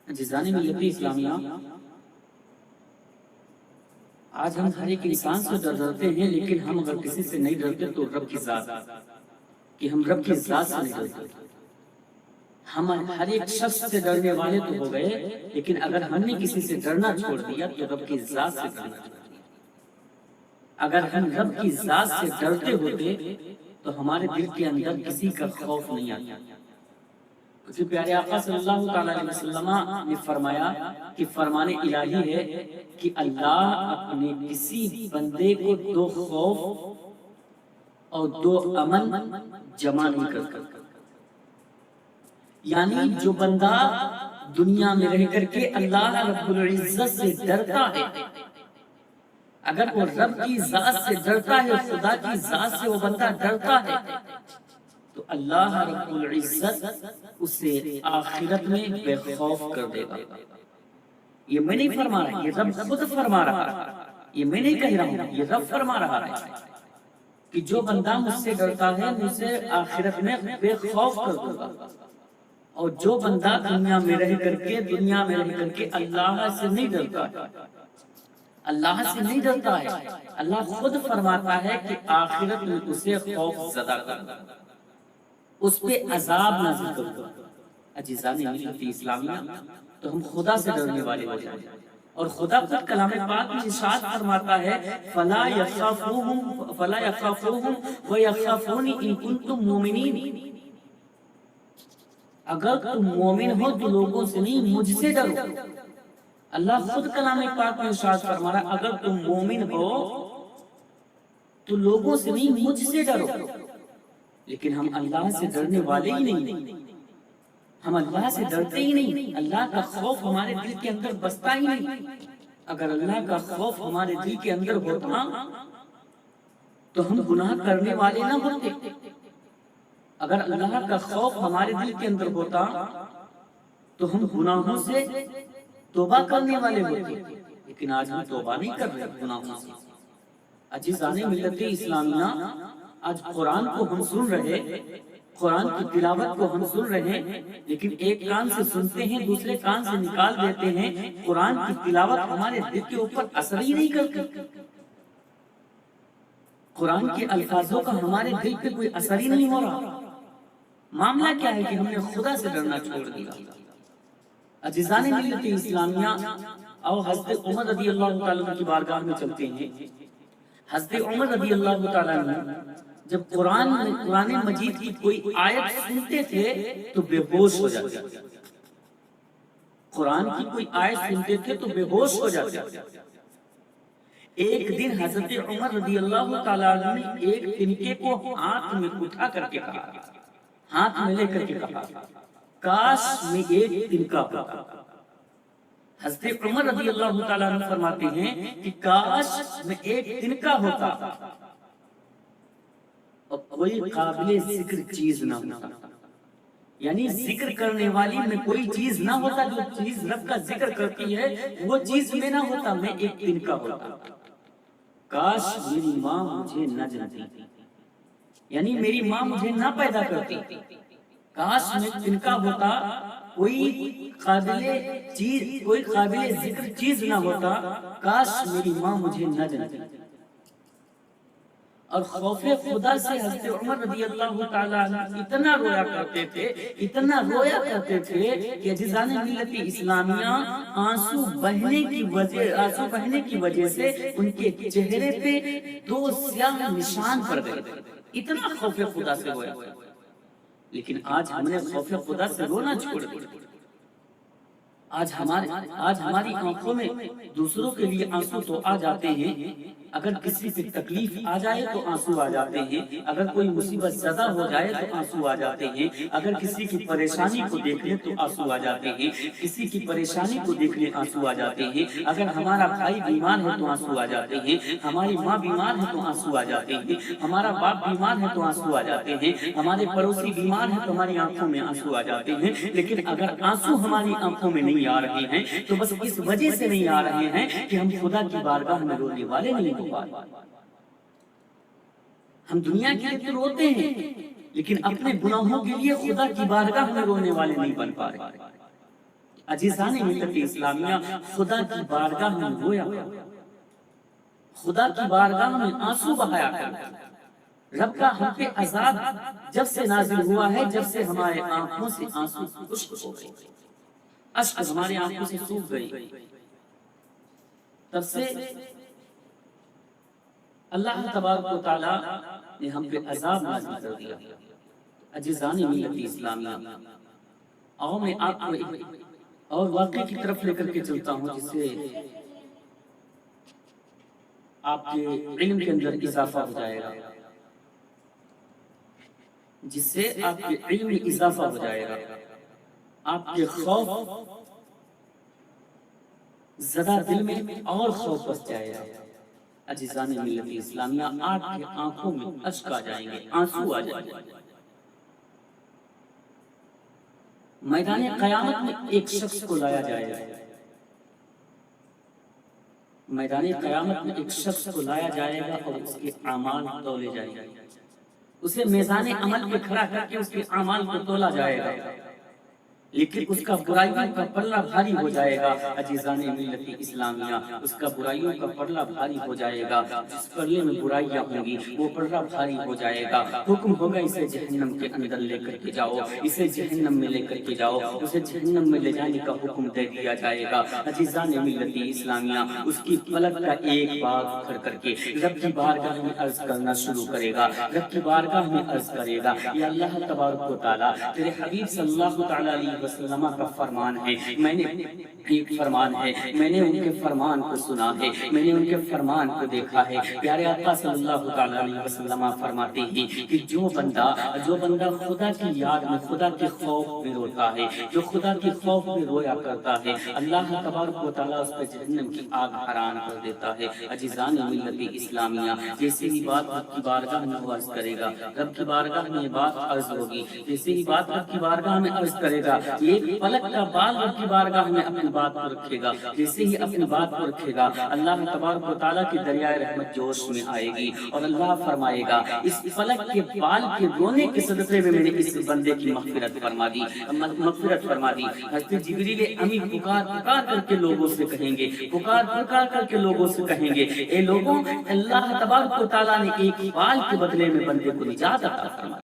عزیزان ملت اسلامیہ، آج ہم ہر ایک انسان سے ڈرتے ہیں، لیکن ہم اگر کسی سے نہیں ڈرتے تو رب کی ذات، کہ ہم رب کی ذات سے نہیں ڈرتے۔ ہم ہر ایک شخص سے ڈرنے والے تو ہو گئے، لیکن اگر ہم نے کسی سے ڈرنا چھوڑ دیا تو رب کی ذات سے ڈرنا چھوڑ دیا۔ اگر ہم رب کی ذات سے ڈرتے ہوتے تو ہمارے دل کے اندر کسی کا خوف نہیں آتا۔ کیونکہ پیارے آقا صلی اللہ تعالیٰ علیہ وسلم نے فرمایا کہ فرمان الہی ہے کہ اللہ اپنے کسی بندے کو دو خوف اور دو امن جمع نہیں کرتا۔ یعنی جو بندہ دنیا میں رہ کر کے اللہ رب العزت سے ڈرتا ہے، اگر وہ رب کی ذات سے ڈرتا ہے، خدا کی ذات سے وہ بندہ ڈرتا ہے، تو اللہ رب العزت اسے آخرت میں بے خوف کر دے گا۔ یہ میں نہیں فرما رہا، یہ رب خود فرما رہا ہے، یہ میں نہیں کہہ رہا ہوں، یہ رب فرما رہا ہے کہ جو بندہ مجھ سے ڈرتا ہے مجھے آخرت میں بے خوف کر دوں گا۔ اور جو بندہ دنیا میں رہ کر کے اللہ سے نہیں ڈرتا، اللہ سے نہیں ڈرتا ہے، اللہ خود فرماتا ہے کہ آخرت میں اسے خوف زدہ کرنا، اس پہ عذاب نازل کرنا۔ عزیزان ملت اسلامیہ، تو ہم خدا سے ڈرنے والے ہو جائیں، اور خدا خود کلام پاک میں ارشاد فرماتا ہے فَلَا يَخَافُوهُمْ وَيَخَافُونِ إِن كُنتُم مُؤْمِنِينَ۔ اگر تم مومن ہو تو لوگوں سے نہیں، مجھ سے ڈرو۔ اللہ خود کلام پاک میں ارشاد فرما رہا ہے اگر تم مومن ہو تو لوگوں سے نہیں، مجھ سے ڈرو۔ لیکن ہم اللہ سے ڈرنے والے ہی نہیں، ہم اللہ سے ڈرتے ہی نہیں، اللہ کا خوف ہمارے دل کے اندر بستا ہی نہیں۔ اگر اللہ کا خوف ہمارے دل کے اندر ہوتا تو ہم گناہ کرنے والے نہ ہوتے۔ اگر اللہ کا خوف ہمارے دل کے اندر ہوتا تو ہم گناہوں سے توبہ کرنے والے ہوتے، لیکن آج ہم توبہ نہیں کر رہے گناہوں سے۔ عزیزان ملت اسلامیہ، آج قرآن کو ہم سن رہے، قرآن کی تلاوت کو ہم سن رہے، لیکن ایک کان سے سنتے ہیں دوسرے کان سے نکال دیتے ہیں۔ قرآن کی تلاوت ہمارے دل کے اوپر اثر ہی نہیں کرتی، قرآن کے الفاظوں کا ہمارے دل پہ کوئی اثر ہی نہیں ہو رہا۔ معاملہ کیا ہے کہ ہم نے خدا سے ڈرنا چھوڑ دیا۔ عزیزان ملت اسلامیہ، اور حضرت عمر رضی اللہ تعالیٰ کی بارگاہ میں چلتے ہیں۔ حضرت عمر رضی اللہ تعالیٰ جب قرآن مجید کی کوئی آیت سنتے تھے تو بے ہوش ہو جاتے، قرآن کی کوئی آیت سنتے تھے تو بے ہوش ہو جاتے۔ ایک دن حضرت عمر رضی اللہ تعالیٰ نے ایک تنکے کو ہاتھ میں اٹھا کر کے کہا، ہاتھ میں لے کر کے کہا کاش میں ایک تنکا ہوتا۔ حضرت عمر رضی اللہ تعالیٰ عنہ فرماتے ہیں کہ کاش میں ایک تنکا ہوتا اور کوئی قابل ذکر چیز نہ ہوتا، یعنی ذکر کرنے والی میں کوئی چیز نہ ہوتا، جو چیز رب کا ذکر کرتی ہے وہ چیز میں نہ ہوتا، میں ایک تنکا ہوتا۔ کاش میری ماں مجھے نہ جنتی، یعنی میری ماں مجھے نہ پیدا کرتی، کاش میں تنکا ہوتا، کوئی قابل ذکر چیز نہ ہوتا، کاش میری ماں مجھے نہ جنتی۔ اور خوف خدا سے حضرت عمر رضی اللہ تعالیٰ عنہ اتنا رویا کرتے تھے کہ عزیزان ملت اسلامیہ، آنسو بہنے کی وجہ سے ان کے چہرے پہ دو سیاہ نشان پڑ گئے، اتنا خوف خدا سے رویا۔ لیکن آج ہم نے خوف خدا سے رونا چھوڑ دیا۔ آج ہماری آنکھوں میں دوسروں کے لیے آنسو تو آ جاتے ہیں، اگر کسی پہ تکلیف آ جائے تو آنسو آ جاتے ہیں، اگر کوئی مصیبت زدہ ہو جائے تو آنسو آ جاتے ہیں، اگر کسی کی پریشانی کو دیکھ لیں تو آنسو آ جاتے ہیں، کسی کی پریشانی کو دیکھ لیں آنسو آ جاتے ہیں، اگر ہمارا بھائی بیمار ہے تو آنسو آ جاتے ہیں، ہماری ماں بیمار ہے تو آنسو آ جاتے ہیں، ہمارا باپ بیمار ہے تو آنسو آ جاتے ہیں، ہمارے پڑوسی بیمار ہے تو ہماری آنکھوں میں آنسو آ جاتے ہیں۔ لیکن اگر آنسو ہماری آنکھوں میں نہیں آ رہے ہیں تو بس اس وجہ سے نہیں آ رہے ہیں کہ ہم خدا کی بارگاہ میں رونے والے نہیں ہو پا رہے۔ ہم دنیا کے لیے تو روتے ہیں، لیکن اپنے گناہوں کے لیے خدا کی بارگاہ میں رونے والے نہیں بن پا رہے۔ عزیزان ملت اسلامیہ، خدا کی بارگاہ میں رویا کرو، خدا کی بارگاہ میں آنسو بہایا کرو۔ رب کا ہم پہ عذاب جب سے نازل ہوا ہے، جب سے ہمارے آنکھوں سے آنسو خشک ہو گئے، اشک ہماری آنکھوں سے سوکھ گئی، تب سے اللہ تبارک و تعالیٰ نے ہم پہ عذاب نازل کر دیا۔ عزیزان ملت اسلامیہ، آؤ میں آپ کو ایک اور واقعے کی طرف لے کر کے چلتا ہوں، جس سے آپ کے علم کے اندر اضافہ ہو جائے گا، جس سے آپ کے علم میں اضافہ ہو جائے گا، آپ کے خوف زدہ دل میں اور خوف بس جائے گا۔ عزیزان ملت اسلامیہ، آپ کی آنکھوں میں اشک آ جائیں گے، آنسو آ جائیں گے۔ میدان قیامت میں ایک شخص کو لایا جائے گا، میدان قیامت میں ایک شخص کو لایا جائے گا اور اس کے اعمال تولے جائیں گے، اسے میزان عمل پہ کھڑا کر کے اس کے اعمال کو تولا جائے گا، لیکن اس کا برائیوں کا پلہ بھاری ہو جائے گا۔ عزیزان ملت اسلامیہ، اس کا برائیوں کا پلہ بھاری ہو جائے گا، جس پلے میں برائیاں ہوں گی وہ پلہ بھاری ہو جائے گا۔ حکم ہوگا اسے جہنم کے اندر لے کر کے جاؤ، اسے جہنم میں لے کر کے جاؤ، اسے جہنم میں لے جانے کا حکم دے دیا جائے گا۔ عزیزان ملت اسلامیہ، اس کی پلک کا ایک بات کر کر کے رب کی بارگاہ میں عرض کرنا شروع کرے گا، رب کی بارگاہ میں عرض کرے گا، یا اللہ تبارک و تعالیٰ، تیرے حبیب صلی اللہ تعالیٰ علیہ وسلم کا فرمان ہے، میں نے ایک فرمان ہے، میں نے ان کے فرمان کو سنا ہے، میں نے ان کے فرمان کو دیکھا ہے۔ پیارے آقا صلی اللہ تعالیٰ علیہ وسلم فرماتے ہیں کہ جو بندہ خدا کی یاد میں، خدا کے خوف میں روتا ہے، جو خدا کے خوف میں رویا کرتا ہے، اللہ تبارک و تعالیٰ اس پہ جہنم کی آگ حرام کر دیتا ہے۔ عزیزان ملت اسلامیہ، جیسے ہی بات رب کی بارگاہ میں عرض کرے گا، رب کی بارگاہ میں بات عرض ہوگی، جیسے ہی بات رب کی بارگاہ میں عرض کرے گا، ایک پلک کا بال رب کی بارگاہ میں اپنی بات کو رکھے گا، جیسے ہی اپنی بات کو رکھے گا، اللہ تبارک و تعالیٰ کی دریائے رحمت جوش میں آئے گی، اور اللہ فرمائے گا، اس پلک کے بال کے رونے کے صدقے میں میں نے اس بندے کی مغفرت فرما دی۔ حضرت جبریل امی پکار پکار کر کے لوگوں سے کہیں گے، پکار پکار کر کے لوگوں سے کہیں گے، اے لوگوں، اللہ تبارک و تعالیٰ نے ایک بال کے بدلے میں بندے کو نجات عطا فرمائی۔